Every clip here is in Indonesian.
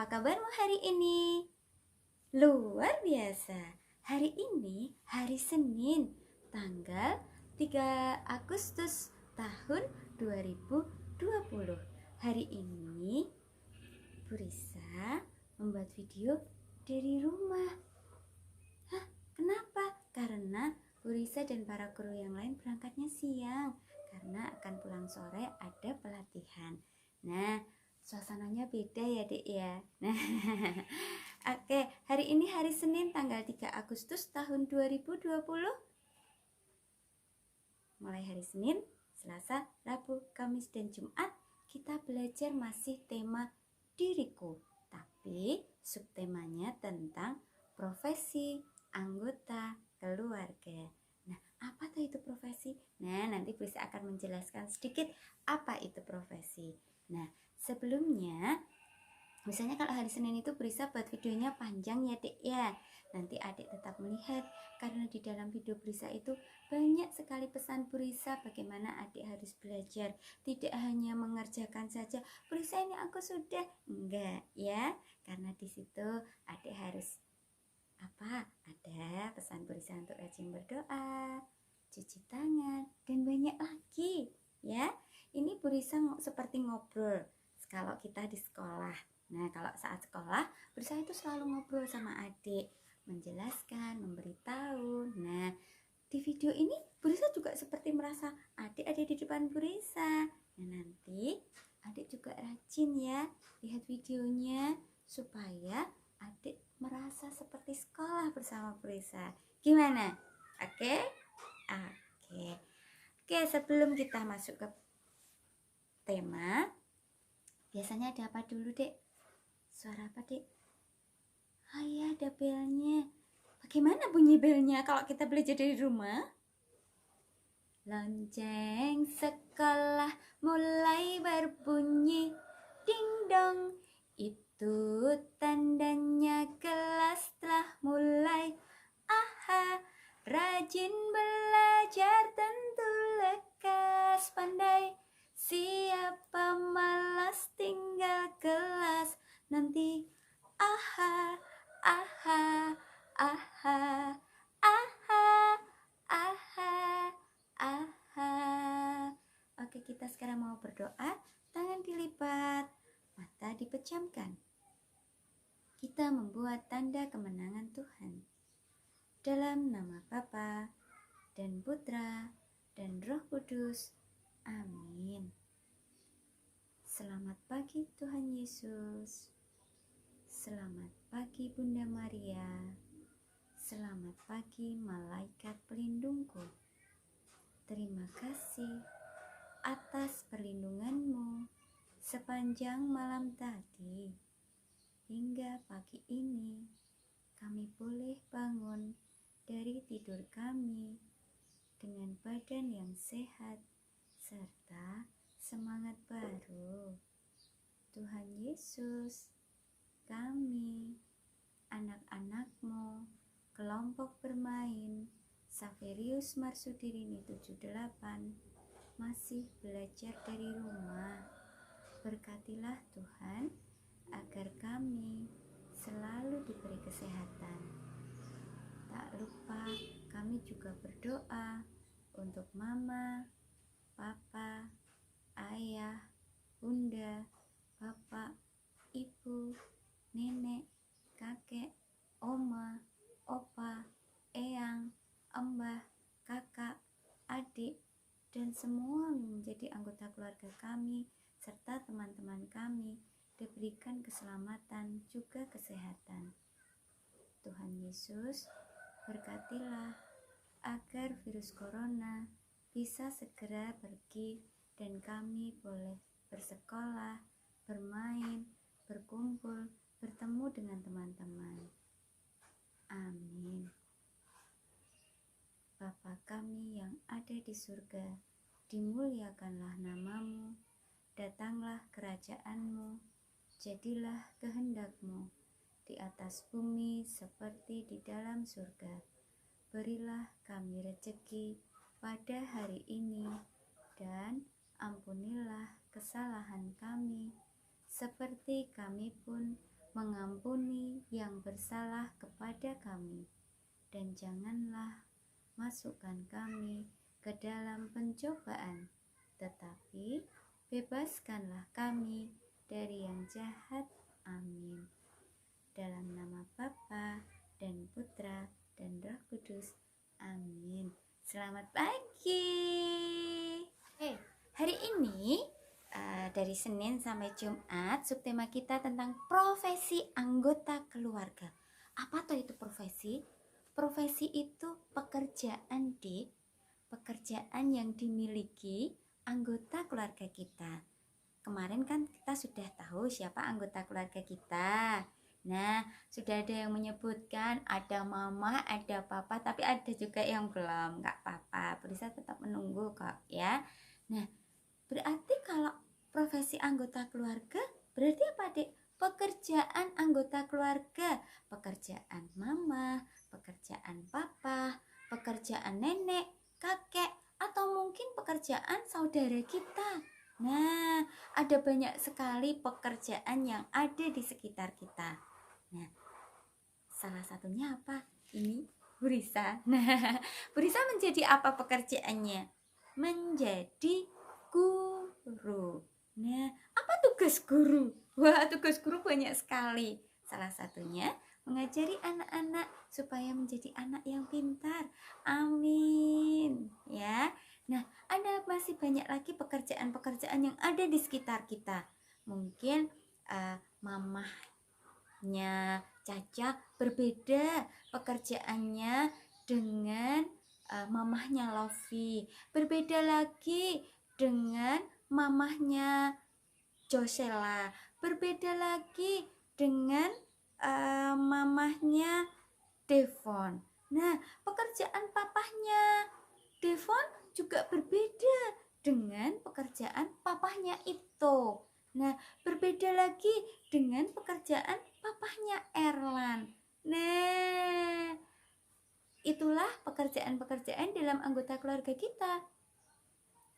Apa kabarmu hari ini? Luar biasa. Hari ini hari Senin, tanggal 3 Agustus tahun 2020. Hari ini Bu Risa membuat video dari rumah. Hah, kenapa? Karena Bu Risa dan para guru yang lain berangkatnya siang karena akan pulang sore ada pelatihan. Nah, suasananya beda ya Dek ya. Nah, oke, hari ini hari Senin tanggal 3 Agustus tahun 2020. Mulai hari Senin, Selasa, Rabu, Kamis, dan Jumat kita belajar masih tema diriku. Tapi subtemanya tentang profesi, anggota, keluarga. Nah, apa tuh itu profesi? Nah, nanti bisa akan menjelaskan sedikit apa itu profesi. Nah, sebelumnya, misalnya kalau hari Senin itu Brisa buat videonya panjang ya Dek ya. Nanti adik tetap melihat karena di dalam video Brisa itu banyak sekali pesan Brisa bagaimana adik harus belajar. Tidak hanya mengerjakan saja, Brisa ini aku sudah. Enggak ya, karena di situ adik harus apa? Ada pesan Brisa untuk rajin berdoa, cuci tangan, dan banyak lagi ya. Ini Brisa seperti ngobrol kalau kita di sekolah. Nah, kalau saat sekolah, Brisa itu selalu ngobrol sama adik, menjelaskan, memberitahu. Nah, di video ini Brisa juga seperti merasa adik ada di depan Brisa. Nah, nanti adik juga rajin ya lihat videonya supaya adik merasa seperti sekolah bersama Brisa. Gimana? Oke? Oke. Oke, sebelum kita masuk ke tema, biasanya ada apa dulu, Dek? Suara apa, Dek? Oh iya, ada belnya. Bagaimana bunyi belnya kalau kita belajar dari rumah? Lonceng sekolah mulai berbunyi, ding dong. Itu tandanya kelas telah mulai. Aha, rajin belajar tentu lekas pandai. Siapa malas tinggal kelas nanti. Aha, aha, aha, aha, aha, aha. Oke, kita sekarang mau berdoa. Tangan dilipat, mata dipejamkan. Kita membuat tanda kemenangan Tuhan. Dalam nama Bapa dan Putra dan Roh Kudus. Amin. Selamat pagi Tuhan Yesus. Selamat pagi Bunda Maria. Selamat pagi malaikat pelindungku. Terima kasih atas perlindunganmu sepanjang malam tadi. Hingga pagi ini kami boleh bangun dari tidur kami dengan badan yang sehat serta semangat baru. Tuhan Yesus, kami, anak-anakmu, kelompok bermain, Saverius Marsudirini 78, masih belajar dari rumah. Berkatilah Tuhan, agar kami selalu diberi kesehatan. Tak lupa kami juga berdoa untuk mama, papa, ayah, bunda, bapak, ibu, nenek, kakek, oma, opa, eyang, mbah, kakak, adik, dan semua menjadi anggota keluarga kami serta teman-teman kami diberikan keselamatan juga kesehatan. Tuhan Yesus, berkatilah agar virus corona bisa segera pergi dan kami boleh bersekolah, bermain, berkumpul, bertemu dengan teman-teman. Amin. Bapa kami yang ada di surga, dimuliakanlah namamu, datanglah kerajaanmu, jadilah kehendakmu di atas bumi seperti di dalam surga. Berilah kami rezeki pada hari ini dan ampunilah kesalahan kami seperti kami pun mengampuni yang bersalah kepada kami, dan janganlah masukkan kami ke dalam pencobaan, tetapi bebaskanlah kami dari yang jahat. Amin. Dalam nama Bapa dan Putra dan Roh Kudus. Amin. Selamat pagi. Hari ini dari Senin sampai Jumat, subtema kita tentang profesi anggota keluarga. Apa tuh itu profesi? Profesi itu pekerjaan yang dimiliki anggota keluarga kita. Kemarin kan kita sudah tahu siapa anggota keluarga kita. Nah, sudah ada yang menyebutkan ada mama, ada papa, tapi ada juga yang belum. Gak apa-apa, bisa tetap menunggu kok ya. Nah, berarti kalau profesi anggota keluarga berarti apa, Dek? Pekerjaan anggota keluarga, pekerjaan mama, pekerjaan papa, pekerjaan nenek, kakek, atau mungkin pekerjaan saudara kita. Nah, ada banyak sekali pekerjaan yang ada di sekitar kita. Nah, salah satunya apa? Ini Burisa. Nah, Burisa menjadi apa pekerjaannya? Menjadi guru. Nah, apa tugas guru? Wah, tugas guru banyak sekali. Salah satunya mengajari anak-anak supaya menjadi anak yang pintar. Amin. Ya. Nah, ada masih banyak lagi pekerjaan-pekerjaan yang ada di sekitar kita. Mungkin mamahnya Caca berbeda pekerjaannya dengan mamahnya Lofi. Berbeda lagi dengan mamahnya Josela. Berbeda lagi dengan mamahnya Devon. Nah, pekerjaan papahnya Devon juga berbeda dengan pekerjaan papahnya itu. Nah, berbeda lagi dengan pekerjaan papahnya Erlan. Nah, itulah pekerjaan-pekerjaan dalam anggota keluarga kita.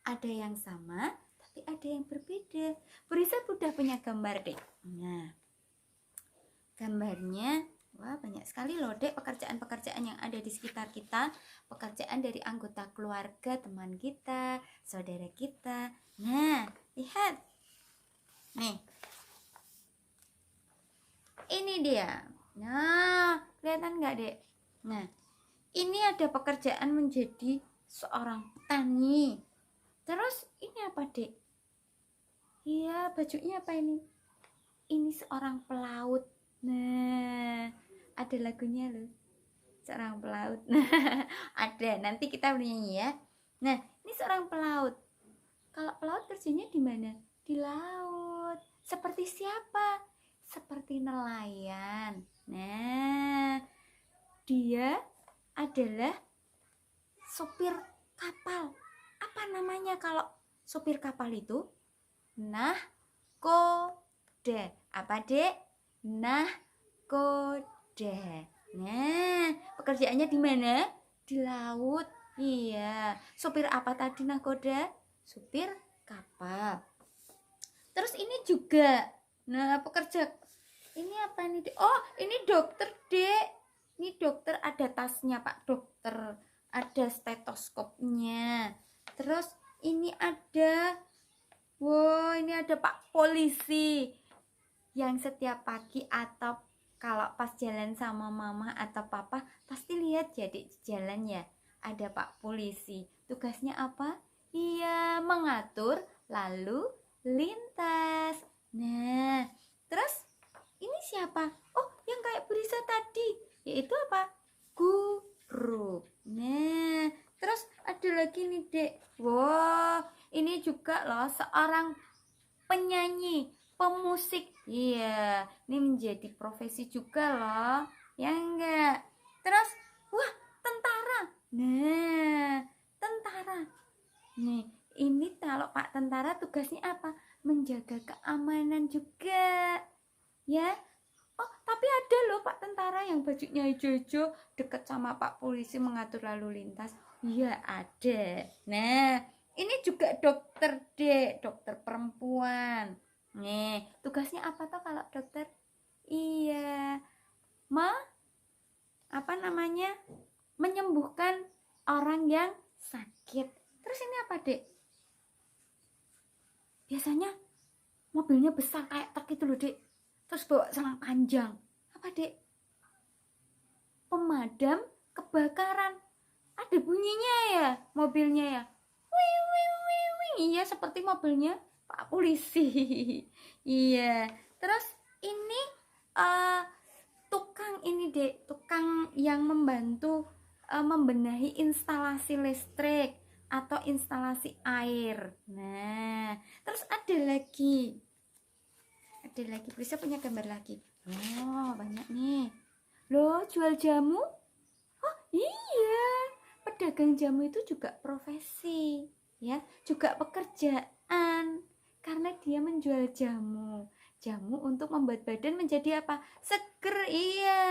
Ada yang sama, tapi ada yang berbeda. Burisa udah punya gambar, Dek. Nah, gambarnya, wah banyak sekali loh, Dek, pekerjaan-pekerjaan yang ada di sekitar kita. Pekerjaan dari anggota keluarga, teman kita, saudara kita. Nah, lihat. Nih. Ini dia. Nah, kelihatan nggak, Dek? Nah, ini ada pekerjaan menjadi seorang petani. Terus ini apa, Dek? Iya, bajunya apa ini? Ini seorang pelaut. Nah, ada lagunya loh. Seorang pelaut. Nah, ada. Nanti kita bernyanyi ya. Nah, ini seorang pelaut. Kalau pelaut kerjanya di mana? Di laut. Seperti siapa? Seperti nelayan. Nah, dia adalah sopir kapal. Apa namanya kalau sopir kapal itu? Nahkoda. Apa, Dek? Nahkoda. Nah, pekerjaannya di mana? Di laut. Iya. Sopir apa tadi nahkoda? Sopir kapal. Terus ini juga. Nah, pekerja ini apa nih, Dek? Oh, ini dokter, Dek. Ini dokter, ada tasnya Pak dokter. Ada stetoskopnya. Terus ini ada, wow, ini ada Pak polisi yang setiap pagi atau kalau pas jalan sama mama atau papa pasti lihat jadi jalan ya, ada Pak polisi. Tugasnya apa? Iya, mengatur lalu lintas. Nah, terus ini siapa? Oh, yang kayak Burisa tadi, yaitu apa? Guru. Nah, terus ada lagi nih, Dek. Wow, ini juga loh seorang penyanyi, pemusik. Iya, ini menjadi profesi juga loh. Ya enggak? Terus, wah, tentara. Nah, tentara. Nih, ini kalau Pak tentara tugasnya apa? Menjaga keamanan juga. Ya. Oh, tapi ada loh Pak tentara yang bajunya hijau-hijau dekat sama Pak polisi mengatur lalu lintas. Iya, ada. Nah, ini juga dokter, Dek, dokter perempuan. Nih, tugasnya apa tuh kalau dokter? Iya, apa namanya? Menyembuhkan orang yang sakit. Terus ini apa, Dek? Biasanya mobilnya besar kayak truk itu loh, Dek. Terus bawa selang panjang. Apa, Dek? Pemadam kebakaran. Ada bunyinya ya mobilnya ya. Wing, wing, wing, wing. Iya, seperti mobilnya Pak Polisi. Iya. Terus ini tukang ini, Dek, tukang yang membantu membenahi instalasi listrik atau instalasi air. Nah, terus ada lagi. Bisa punya gambar lagi. Oh, banyak nih. Loh, jual jamu? Oh, iya. Pedagang jamu itu juga profesi, ya, juga pekerjaan. Karena dia menjual jamu. Jamu untuk membuat badan menjadi apa? Seger, iya.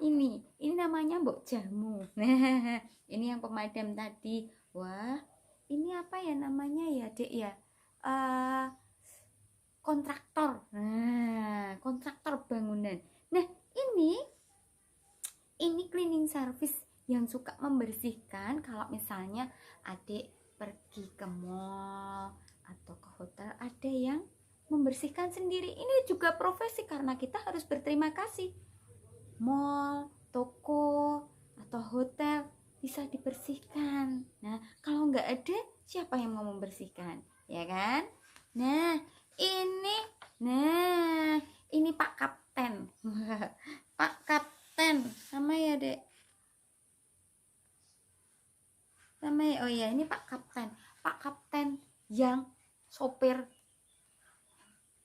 Ini namanya mbok jamu. Nah, ini yang pemadam tadi. Wah, ini apa ya namanya ya, Dek ya? Kontraktor. Nah, kontraktor bangunan. Nah, ini cleaning service yang suka membersihkan. Kalau misalnya adik pergi ke mall atau ke hotel, ada yang membersihkan sendiri. Ini juga profesi karena kita harus berterima kasih. Mall, toko, atau hotel bisa dibersihkan. Nah, kalau nggak ada, siapa yang mau membersihkan? Ya kan? Nah, ini Pak Kapten. Pak Kapten, sama ya, Dek? Sama ya? Oh ya, ini Pak Kapten. Pak Kapten yang sopir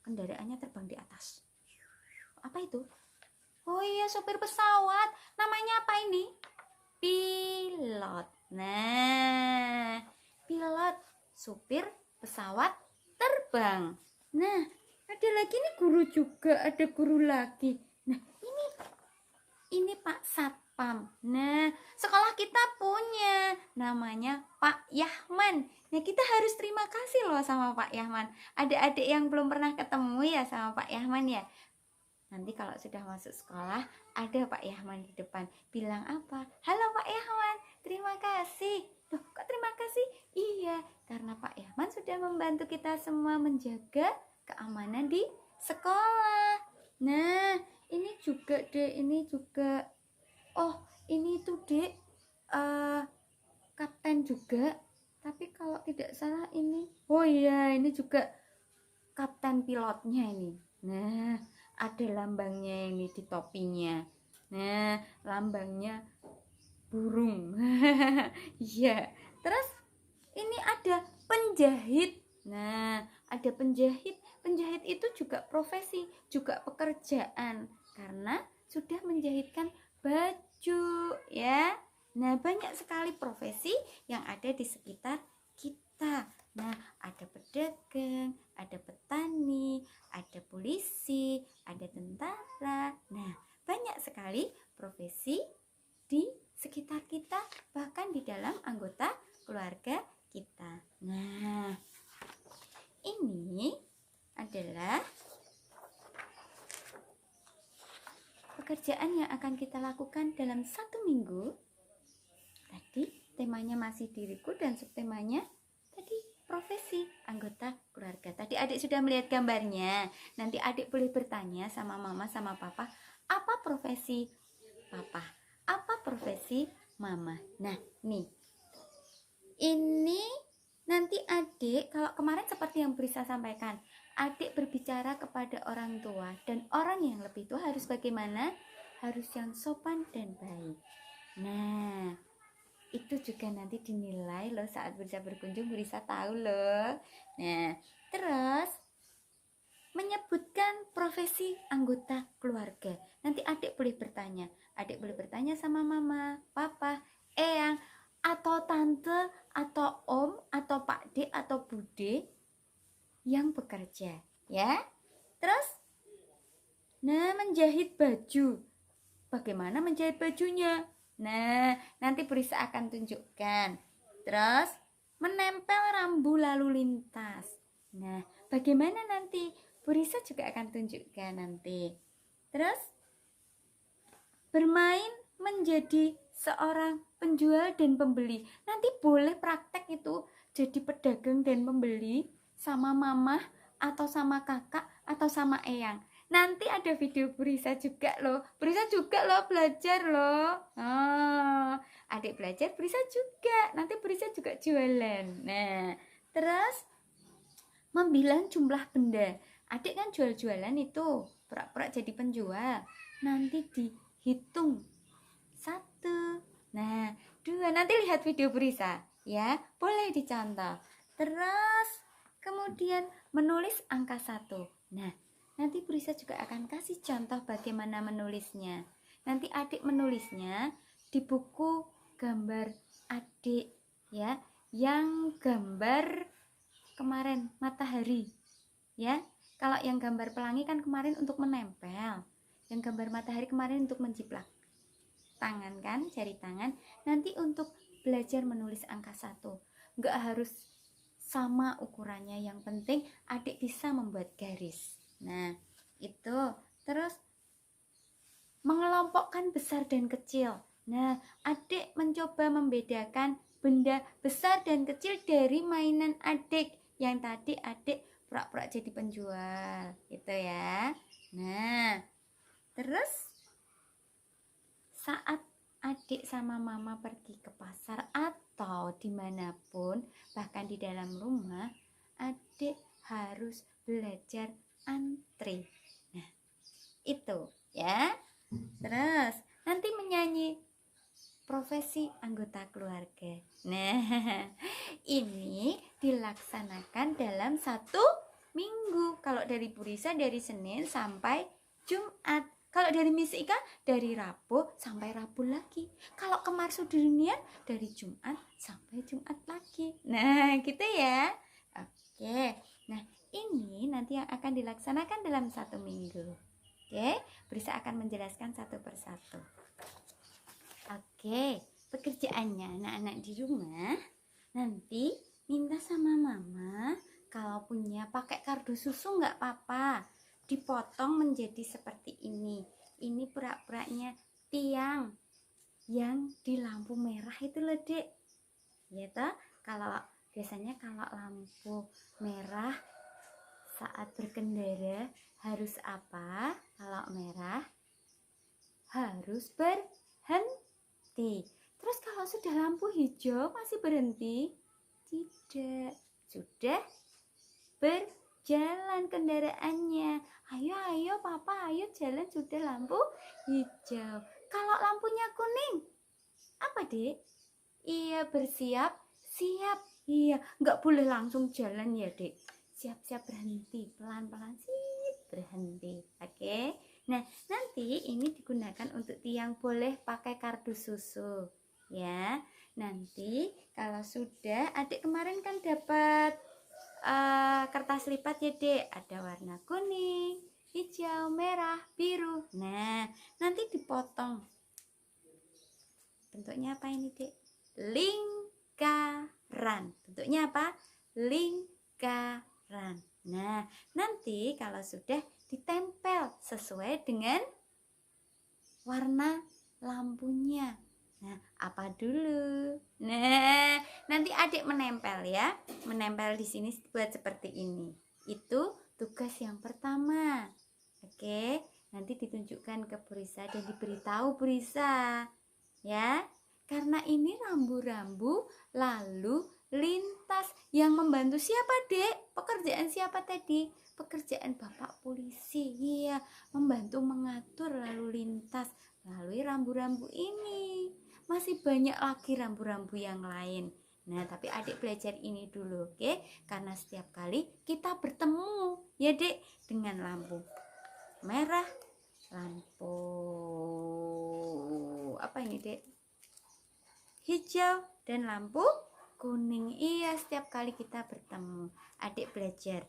kendaraannya terbang di atas. Apa itu? Oh iya, sopir pesawat. Namanya apa ini? Pilot. Nah, pilot, supir pesawat terbang. Nah, ada lagi nih guru juga, ada guru lagi. Nah, ini Pak Satpam. Nah, sekolah kita punya namanya Pak Yahman. Nah, kita harus terima kasih loh sama Pak Yahman. Adik-adik yang belum pernah ketemu ya sama Pak Yahman ya. Nanti kalau sudah masuk sekolah, ada Pak Yahman di depan. Bilang apa? Halo Pak Yahman, terima kasih. Loh, kok terima kasih? Iya, karena Pak Yahman sudah membantu kita semua menjaga keamanan di sekolah. Nah, ini juga, Dek, ini juga. Oh, ini tuh, Dek, kapten juga. Tapi kalau tidak salah ini. Oh iya, ini juga kapten pilotnya ini. Nah, ada lambangnya ini di topinya. Nah, lambangnya burung. Iya. Terus ini ada penjahit. Nah, ada penjahit. Penjahit itu juga profesi, juga pekerjaan karena sudah menjahitkan baju, ya. Nah, banyak sekali profesi yang ada di sekitar kita. Nah, ada pedagang, ada petani, ada polisi, ada tentara. Nah, banyak sekali profesi di sekitar kita, bahkan di dalam anggota keluarga kita. Nah, ini adalah pekerjaan yang akan kita lakukan dalam 1 minggu. Tadi temanya masih diriku dan subtemanya tadi profesi anggota keluarga. Tadi adik sudah melihat gambarnya. Nanti adik boleh bertanya sama mama sama papa, apa profesi papa? Apa profesi mama? Nah, nih. Ini nanti adik, kalau kemarin seperti yang Brisa sampaikan, adik berbicara kepada orang tua, dan orang yang lebih tua harus bagaimana? Harus yang sopan dan baik. Nah, itu juga nanti dinilai loh saat Brisa berkunjung, Brisa tahu loh. Nah, terus menyebutkan profesi anggota keluarga. Nanti adik boleh bertanya sama mama, papa, eyang, atau tante, atau om, atau pak D, atau bude yang bekerja, ya. Terus, nah, menjahit baju. Bagaimana menjahit bajunya? Nah, nanti Brisa akan tunjukkan. Terus, menempel rambu lalu lintas. Nah, bagaimana nanti? Brisa juga akan tunjukkan nanti. Terus bermain menjadi seorang penjual dan pembeli. Nanti boleh praktek itu jadi pedagang dan pembeli sama mama atau sama kakak atau sama eyang. Nanti ada video Brisa juga loh. Brisa juga loh belajar loh. Adik belajar, Brisa juga. Nanti Brisa juga jualan. Nah, terus membilang jumlah benda. Adik kan jual-jualan itu, pura-pura jadi penjual. Nanti dihitung 1. Nah, 2. Nanti lihat video Brisa ya. Boleh dicontoh. Terus kemudian menulis angka 1. Nah, nanti Brisa juga akan kasih contoh bagaimana menulisnya. Nanti adik menulisnya di buku gambar adik ya, yang gambar kemarin matahari ya. Kalau yang gambar pelangi kan kemarin untuk menempel, yang gambar matahari kemarin untuk menjiplak tangan kan, jari tangan. Nanti untuk belajar menulis angka 1 nggak harus sama ukurannya, yang penting adik bisa membuat garis. Nah itu. Terus mengelompokkan besar dan kecil. Nah adik mencoba membedakan benda besar dan kecil dari mainan adik yang tadi adik pura-pura jadi penjual gitu ya. Nah terus saat adik sama mama pergi ke pasar atau dimanapun, bahkan di dalam rumah, adik harus belajar antri. Nah itu ya. Terus nanti menyanyi profesi anggota keluarga. Nah ini dilaksanakan dalam 1 minggu. Kalau dari Brisa dari Senin sampai Jumat. Kalau dari Miss Ika dari Rabu sampai Rabu lagi. Kalau ke Marsudinian dari Jumat sampai Jumat lagi. Nah gitu ya. Oke. Nah ini nanti yang akan dilaksanakan dalam 1 minggu. Oke, Brisa akan menjelaskan satu persatu. Oke, pekerjaannya anak-anak di rumah nanti minta sama mama, kalau punya pakai kardus susu nggak apa-apa, dipotong menjadi seperti ini. Ini pura-puranya tiang yang di lampu merah itu loh dek. Ya toh, kalau biasanya kalau lampu merah saat berkendara harus apa? Kalau merah harus berhenti. Terus kalau sudah lampu hijau masih berhenti? Tidak. Sudah berjalan kendaraannya. Ayo papa, ayo jalan, sudah lampu hijau. Kalau lampunya kuning, apa dek? Iya, bersiap siap. Iya, nggak boleh langsung jalan ya dek. Siap-siap berhenti, pelan-pelan sip berhenti. Oke. Nah nanti ini digunakan untuk tiang, boleh pakai kardus susu ya. Nanti kalau sudah, adik kemarin kan dapat kertas lipat ya dek, ada warna kuning, hijau, merah, biru. Nah nanti dipotong. Bentuknya apa ini dek? Lingkaran. Bentuknya apa? Lingkaran. Nah nanti kalau sudah ditempel sesuai dengan warna lampunya. Nah apa dulu? Nah nanti adik menempel ya, menempel di sini buat seperti ini. Itu tugas yang pertama. Oke, nanti ditunjukkan ke Brisa dan diberitahu Brisa ya, karena ini rambu-rambu lalu lintas. Yang membantu siapa dek? Pekerjaan siapa tadi? Pekerjaan bapak polisi. Iya, membantu mengatur lalu lintas melalui rambu-rambu ini. Masih banyak lagi rambu-rambu yang lain. Nah tapi adik belajar ini dulu, oke? Karena setiap kali kita bertemu ya dek dengan lampu merah, lampu apa ini dek? Hijau dan lampu kuning. Iya, setiap kali kita bertemu adik belajar.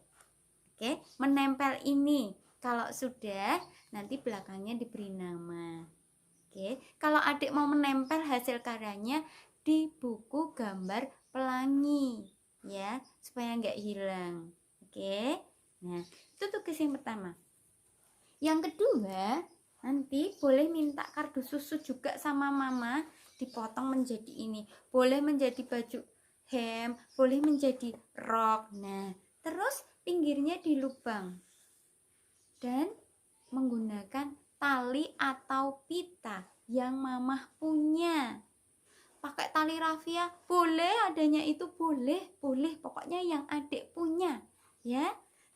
Oke, menempel ini. Kalau sudah, nanti belakangnya diberi nama. Oke, kalau adik mau menempel hasil karyanya di buku gambar pelangi ya, supaya nggak hilang. Oke, nah itu tugas yang pertama. Yang kedua, Nanti boleh minta kardus susu juga sama mama, dipotong menjadi ini. Boleh menjadi baju hem, boleh menjadi rok. Nah, terus pinggirnya dilubang. Dan menggunakan tali atau pita yang mamah punya. Pakai tali rafia boleh, adanya itu boleh, pokoknya yang adik punya, ya.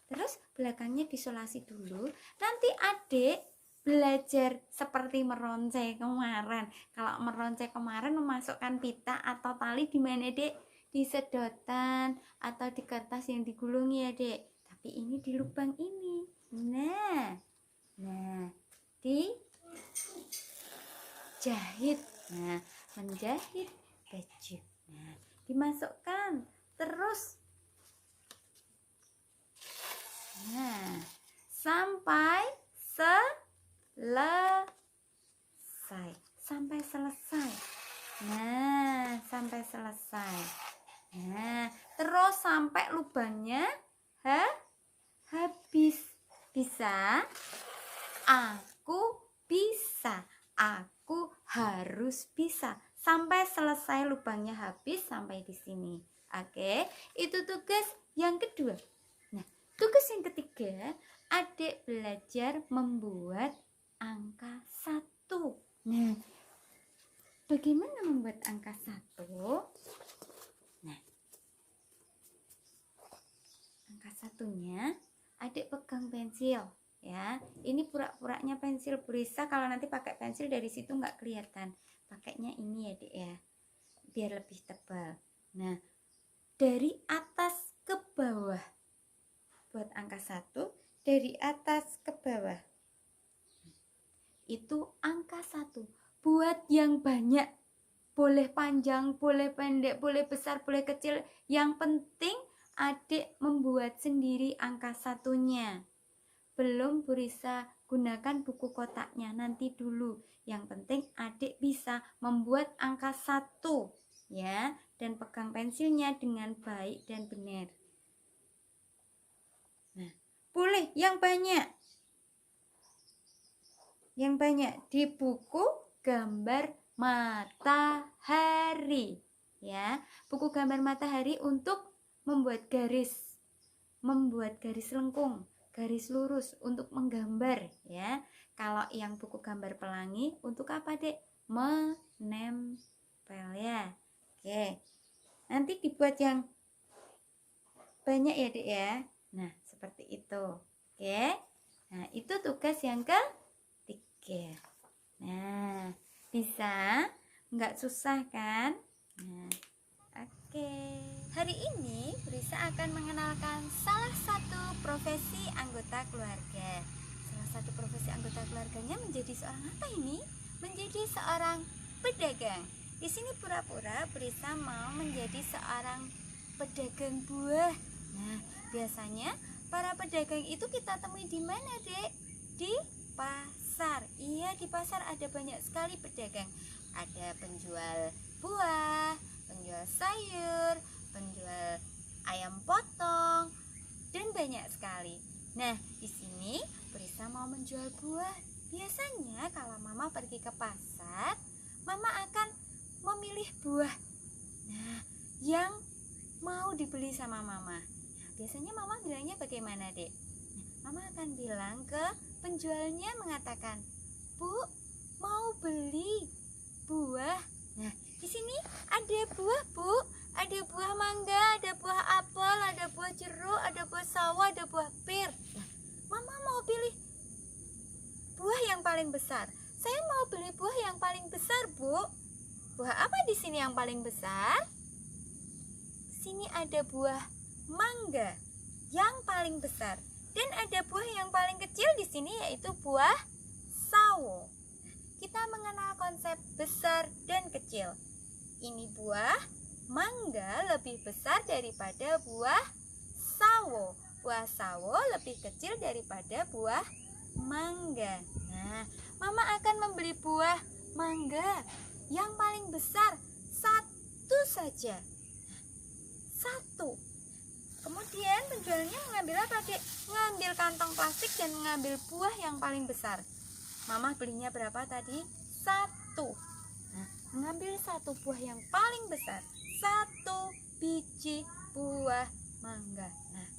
Terus belakangnya disolasi dulu. Nanti adik belajar seperti meroncai kemarin. Kalau meroncai kemarin memasukkan pita atau tali di mana, Dek? Di sedotan atau di kertas yang digulung ya, Dek. Tapi ini di lubang ini. Nah, dijahit. Nah, menjahit baju. Nah, dimasukkan terus. Nah, sampai selesai. Nah, sampai selesai. Nah, terus sampai lubangnya habis. Bisa? Aku bisa. Aku harus bisa. Sampai selesai lubangnya habis sampai di sini. Oke, itu tugas yang kedua. Nah, tugas yang ketiga, adik belajar membuat angka 1. Nah, bagaimana membuat angka 1? Nah, angka 1-nya adik pegang pensil. Ya, ini pura-puranya pensil Burisa. Kalau nanti pakai pensil dari situ nggak kelihatan. Pakainya ini ya, Dek ya, biar lebih tebal. Nah, dari atas ke bawah. Buat angka 1 dari atas ke bawah. Itu angka 1. Buat yang banyak. Boleh panjang, boleh pendek, boleh besar, boleh kecil. Yang penting adik membuat sendiri angka 1-nya. Belum Burisa gunakan buku kotaknya, nanti dulu. Yang penting adik bisa membuat angka 1, ya, dan pegang pensilnya dengan baik dan benar. Nah, boleh yang banyak. Yang banyak di buku gambar matahari, ya. Buku gambar matahari untuk membuat garis lengkung, garis lurus untuk menggambar, ya. Kalau yang buku gambar pelangi untuk apa, Dek? Menempel, ya. Oke. Nanti dibuat yang banyak ya, Dek ya. Nah, seperti itu. Oke. Nah, itu tugas yang ketiga. Nah, bisa? Nggak susah kan? Nah, oke. Hari ini Risa akan mengenalkan salah satu profesi anggota keluarga. Salah satu profesi anggota keluarganya menjadi seorang apa ini? Menjadi seorang pedagang. Di sini pura-pura Risa mau menjadi seorang pedagang buah. Nah, biasanya para pedagang itu kita temui di mana, Dek? Di pasar. Iya, di pasar ada banyak sekali pedagang. Ada penjual buah, penjual sayur, penjual ayam potong, dan banyak sekali. Nah, di sini Prisa mau menjual buah. Biasanya kalau Mama pergi ke pasar, Mama akan memilih buah. Nah, yang mau dibeli sama Mama. Nah, biasanya Mama bilangnya bagaimana, Dek? Nah, Mama akan bilang ke penjualnya, mengatakan, "Bu, mau beli buah?" Nah, di sini ada buah, Bu. Ada buah mangga, ada buah apel, ada buah jeruk, ada buah sawo, ada buah pir. Nah, Mama mau pilih buah yang paling besar. Saya mau beli buah yang paling besar, Bu. Buah apa di sini yang paling besar? Sini ada buah mangga yang paling besar. Dan ada buah yang paling kecil di sini, yaitu buah sawo. Kita mengenal konsep besar dan kecil. Ini buah mangga lebih besar daripada buah sawo. Buah sawo lebih kecil daripada buah mangga. Nah, Mama akan membeli buah mangga yang paling besar, satu saja. Satu. Kemudian penjualnya mengambil apa, Dek? Mengambil kantong plastik dan mengambil buah yang paling besar. Mama belinya berapa tadi? 1. Nah, mengambil 1 buah yang paling besar, 1 biji buah mangga. Nah,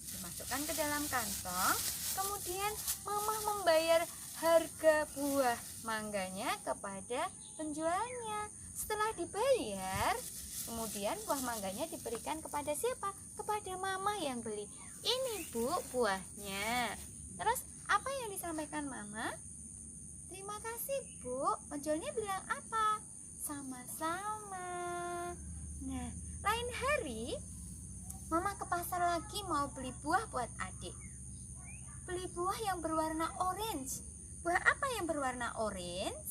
dimasukkan ke dalam kantong. Kemudian Mama membayar harga buah mangganya kepada penjualnya. Setelah dibayar, kemudian buah mangganya diberikan kepada siapa? Kepada Mama yang beli. Ini Bu buahnya. Terus apa yang disampaikan Mama? Terima kasih Bu. Penjualnya bilang apa? Sama-sama. Nah, lain hari Mama ke pasar lagi mau beli buah buat adik. Beli buah yang berwarna orange. Buah apa yang berwarna orange?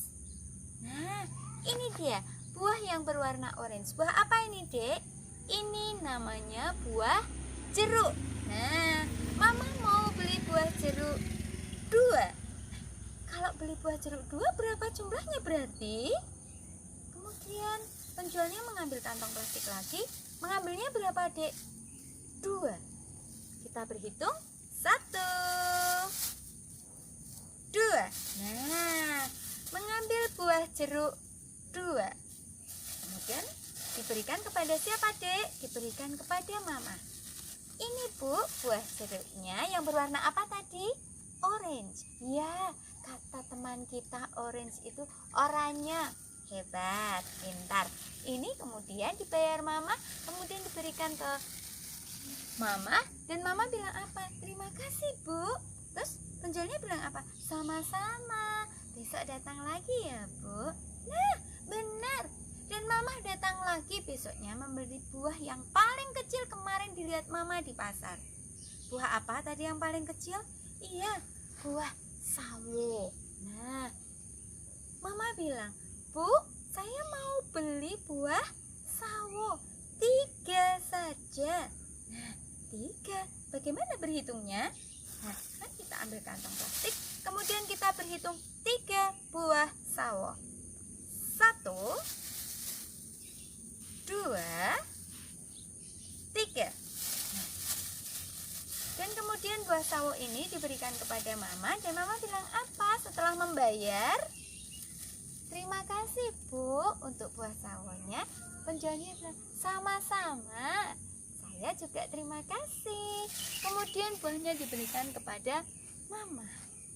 Nah, ini dia buah yang berwarna orange. Buah apa ini, Dek? Ini namanya buah jeruk. Nah, Mama mau beli buah jeruk 2. Kalau beli buah jeruk 2 berapa jumlahnya berarti? Kemudian penjualnya mengambil kantong plastik lagi. Mengambilnya berapa, Dek? 2. Kita berhitung 1, 2. Nah, mengambil buah jeruk 2. Kemudian diberikan kepada siapa, Dek? Diberikan kepada Mama. Ini Bu, buah jeruknya yang berwarna apa tadi? Orange. Ya, kata teman kita orange itu oranye. Hebat, pintar. Ini kemudian dibayar Mama, kemudian diberikan ke Mama, dan Mama bilang apa? Terima kasih Bu. Terus penjualnya bilang apa? Sama-sama. Besok datang lagi ya Bu. Nah, benar. Dan Mama datang lagi besoknya membeli buah yang paling kecil kemarin dilihat Mama di pasar. Buah apa tadi yang paling kecil? Iya, buah sawo. Nah, Mama bilang, Bu, saya mau beli buah sawo 3 saja. Nah, 3. Bagaimana berhitungnya? Nah, kan kita ambil kantong plastik, kemudian kita berhitung 3 buah sawo. 1, 2, 3. Nah, dan kemudian buah sawo ini diberikan kepada Mama, dan Mama bilang apa setelah membayar? Terima kasih Bu untuk buah sawonya. Penjualnya bilang sama-sama. Saya juga terima kasih. Kemudian buahnya diberikan kepada Mama.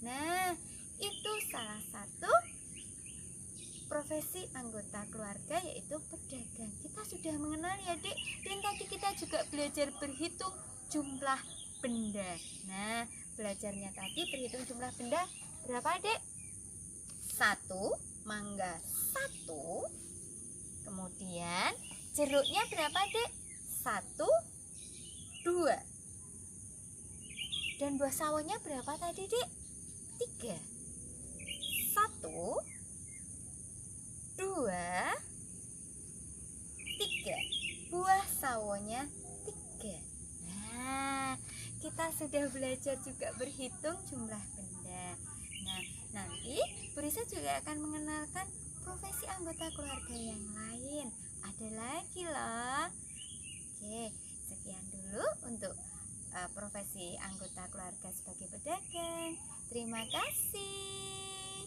Nah, itu salah satu profesi anggota keluarga, yaitu pedagang. Kita sudah mengenal ya, Dek. Dan tadi kita juga belajar berhitung jumlah benda. Nah, belajarnya tadi berhitung jumlah benda berapa, Dek? 1, mangga 1. Kemudian jeruknya berapa, Dek? 1, 2. Dan buah sawonya berapa tadi, Dek? 3. 1, 2, 3. Buah sawonya 3. Nah, kita sudah belajar juga berhitung jumlah benda. Nah, nanti Bu Risa juga akan mengenalkan profesi anggota keluarga yang lain. Ada lagi loh. Oke, sekian dulu untuk profesi anggota keluarga sebagai pedagang. Terima kasih.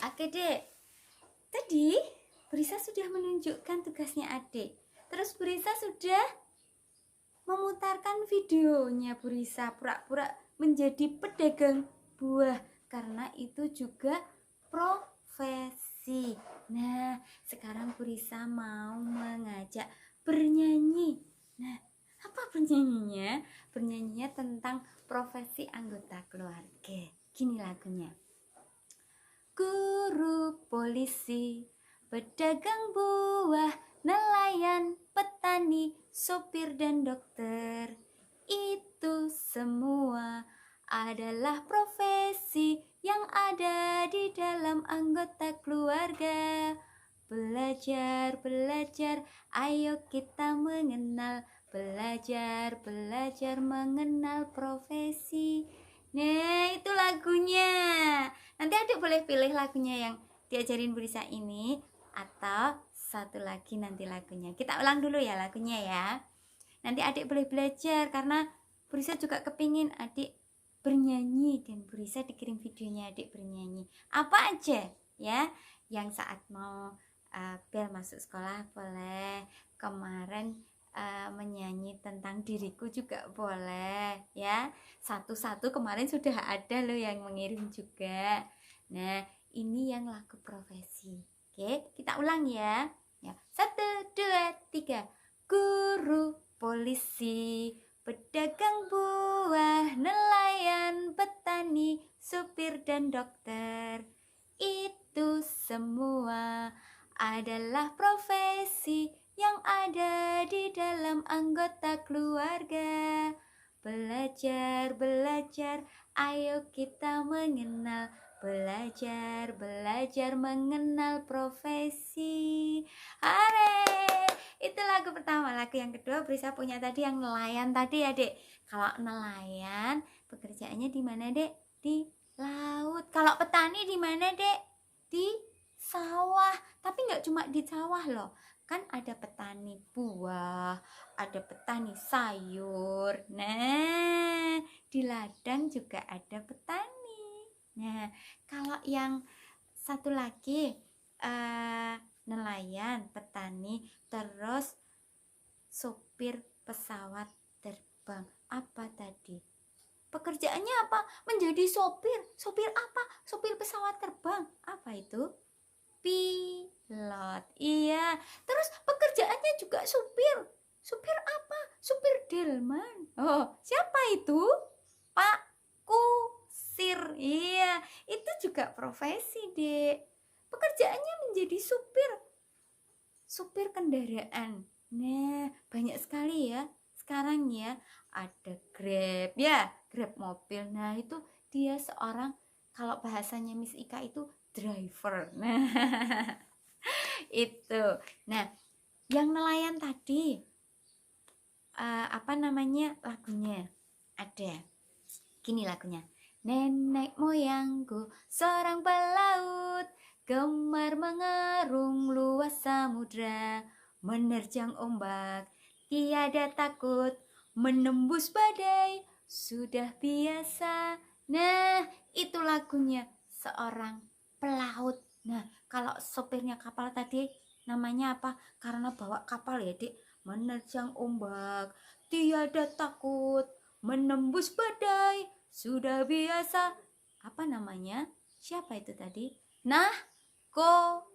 Oke, Dek. Tadi Bu Risa sudah menunjukkan tugasnya adik. Terus Bu Risa sudah memutarkan videonya Bu Risa pura-pura menjadi pedagang buah, karena itu juga profesi. Nah, sekarang Bu Risa mau mengajak bernyanyi. Nah, apa bernyanyinya? Bernyanyinya tentang profesi anggota keluarga. Gini lagunya. Guru, polisi, pedagang buah, nelayan, petani, sopir dan dokter. Itu semua adalah profesi yang ada di dalam anggota keluarga. Belajar, belajar, ayo kita mengenal. Belajar, belajar mengenal profesi. Nah, itu lagunya. Nanti adik boleh pilih lagunya yang diajarin Bu Risa ini, atau satu lagi nanti lagunya. Kita ulang dulu ya lagunya ya. Nanti adik boleh belajar, karena Bu Risa juga kepingin adik bernyanyi, dan Bu Risa dikirim videonya adik bernyanyi. Apa aja ya yang saat mau bel masuk sekolah boleh. Kemarin menyanyi tentang diriku juga boleh ya. Satu-satu kemarin sudah ada loh yang mengirim juga. Nah, ini yang lagu profesi. Oke, kita ulang ya. Ya, 1, 2, 3. Guru, polisi, pedagang buah, nelayan, petani, supir dan dokter. Itu semua adalah profesi yang ada di dalam anggota keluarga. Belajar, belajar, ayo kita mengenal. Belajar, belajar mengenal profesi. Hore! Itu lagu pertama. Lagu yang kedua Brisa punya tadi yang nelayan tadi ya, Dek. Kalau nelayan pekerjaannya di mana, Dek? Di laut. Kalau petani di mana, Dek? Di sawah. Tapi nggak cuma di sawah loh. Kan ada petani buah, ada petani sayur. Nah, di ladang juga ada petani. Nah, kalau yang satu lagi nelayan, petani, terus sopir pesawat terbang. Apa tadi? Pekerjaannya apa? Menjadi sopir. Sopir apa? Sopir pesawat terbang. Apa itu? Pilot. Iya. Terus pekerjaannya juga supir. Supir apa? Supir delman. Oh, siapa itu? Pak Kusir. Iya, itu juga profesi, Dek. Pekerjaannya menjadi supir. Supir kendaraan. Nah, banyak sekali ya. Sekarang ya, ada Grab ya, Grab mobil. Nah, itu dia seorang, kalau bahasanya Miss Ika itu driver. Nah, itu. Nah, yang nelayan tadi apa namanya lagunya? Ada. Gini lagunya. Nenek moyangku seorang pelaut, gemar mengarung luas samudra, menerjang ombak, tiada takut, menembus badai, sudah biasa. Nah, itu lagunya seorang pelaut. Nah, kalau sopirnya kapal tadi namanya apa? Karena bawa kapal ya, Dik. Menerjang ombak, tiada takut, menembus badai, sudah biasa. Apa namanya? Siapa itu tadi? Nahkoda.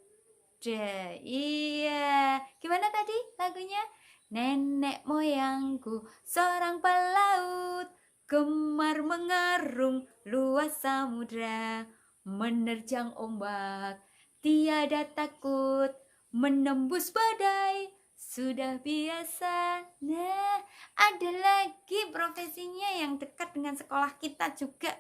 Iya. Gimana tadi lagunya? Nenek moyangku seorang pelaut, gemar mengarung luas samudra, menerjang ombak, tiada takut, menembus badai, sudah biasa. Nah, ada lagi profesinya yang dekat dengan sekolah kita juga.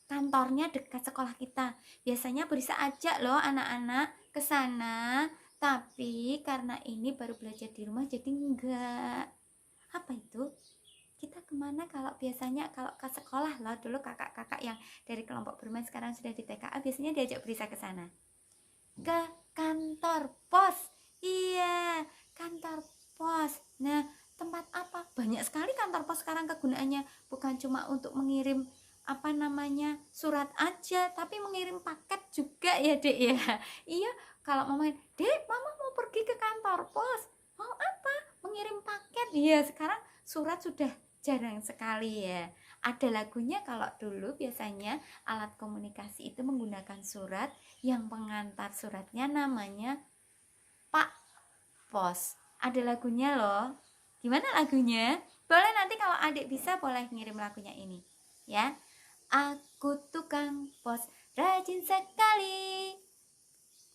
Kantornya dekat sekolah kita. Biasanya bisa ajak loh anak-anak ke sana. Tapi karena ini baru belajar di rumah jadi enggak. Apa itu? Kita kemana kalau biasanya kalau ke sekolah loh. Dulu kakak-kakak yang dari kelompok bermain sekarang sudah di TKA biasanya diajak Brisa ke sana. Ke kantor pos. Iya, kantor pos. Nah, tempat apa? Banyak sekali kantor pos sekarang kegunaannya. Bukan cuma untuk mengirim apa namanya surat aja, tapi mengirim paket juga ya, Dek ya. Iya, kalau mama, Dek, mama mau pergi ke kantor pos. Mau apa? Mengirim paket. Iya, sekarang surat sudah jarang sekali ya. Ada lagunya. Kalau dulu biasanya alat komunikasi itu menggunakan surat, yang pengantar suratnya namanya Pak Pos. Ada lagunya loh. Gimana lagunya? Boleh nanti kalau adik bisa boleh ngirim lagunya ini ya. Aku tukang pos rajin sekali,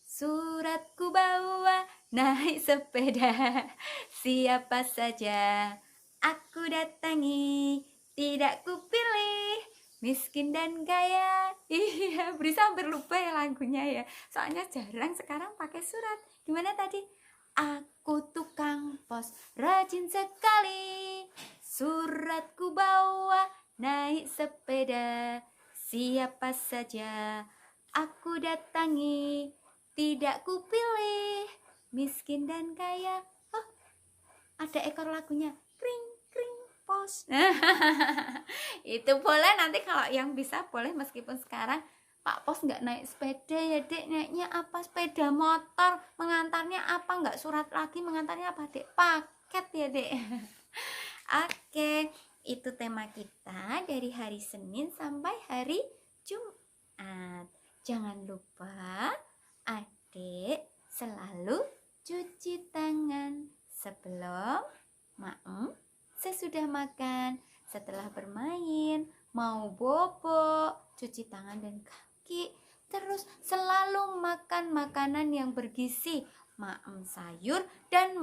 suratku bawa naik sepeda, siapa saja aku datangi, tidak kupilih miskin dan kaya. Iya, Brisa hampir lupa ya lagunya ya, soalnya jarang sekarang pakai surat. Gimana tadi? Aku tukang pos rajin sekali, suratku bawa naik sepeda, siapa saja aku datangi, tidak kupilih miskin dan kaya. Oh, ada ekor lagunya. Kring kring Pos. Itu boleh nanti kalau yang bisa boleh, meskipun sekarang Pak Pos nggak naik sepeda ya Dek, naiknya apa? Sepeda motor. Mengantarnya apa? Nggak surat lagi, mengantarnya apa Dek? Paket ya Dek. Oke, itu tema kita dari hari Senin sampai hari Jumat. Jangan lupa Adik selalu cuci tangan sebelum, sesudah makan, setelah bermain, mau bobo, cuci tangan dan kaki. Terus selalu makan makanan yang bergizi, sayur dan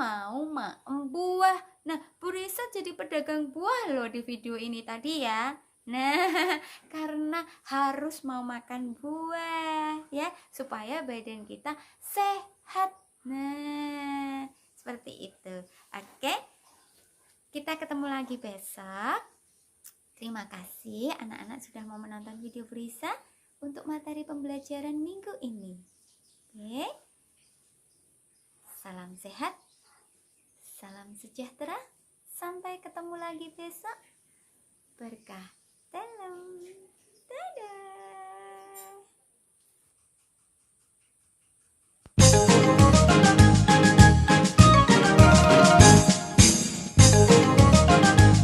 buah. Nah, Bu Risa jadi pedagang buah loh di video ini tadi ya. Nah, karena harus mau makan buah ya, supaya badan kita sehat. Nah, seperti itu. Oke, kita ketemu lagi besok. Terima kasih anak-anak sudah mau menonton video Bu Risa untuk materi pembelajaran minggu ini. Oke. Salam sehat, salam sejahtera. Sampai ketemu lagi besok. Berkah dalam.